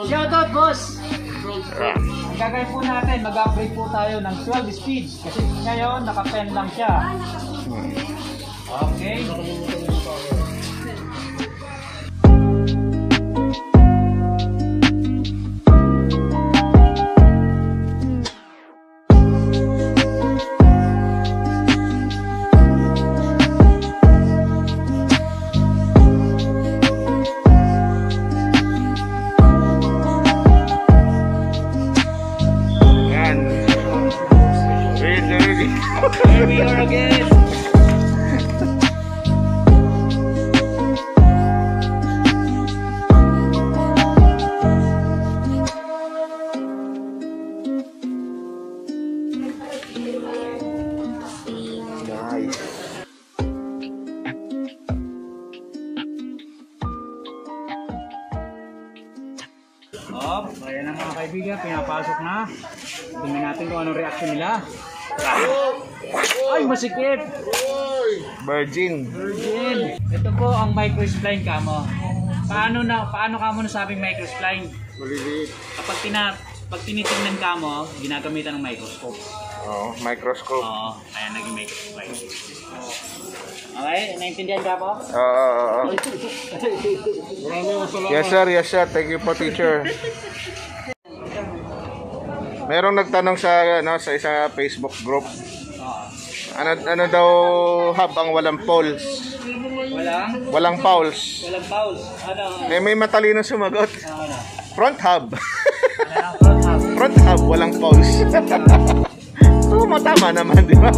Shoutout, boss! Ang gagawin po natin, mag-upgrade po tayo ng 12 speed. Kasi ngayon, naka-10 lang siya. Okay. Here we are again. Nice. Ayan na mga kaibigan, pinapasok na. Tingnan natin kung anong reaction nila. Ay, masikip! Virgin. Ito po ang microspline kamo. Paano kamo nasabing microspline? Maliliit. Pag tinitingnan kamo, ginagamitan ng microscope. Oo, microscope. Oo, kaya naging microspline. Okay, naintindihan ka po? Oo. Yes sir. Thank you po, teacher. Merong nagtanong sa isa Facebook group. Ano daw hub ang walang poles? Walang poles. Walang pause. Ano? May matalino sumagot. Ano? Front hub. Front hub. Front hub, walang poles. Oo, tama naman, di ba?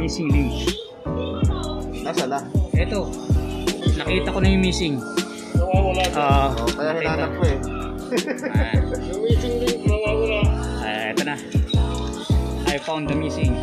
Missing link. Nasa na? Ito. Nakita ko na yung missing. Nawawala. Kaya hinanap ko eh. Yung missing link, nawawala. Ito na. I found the missing.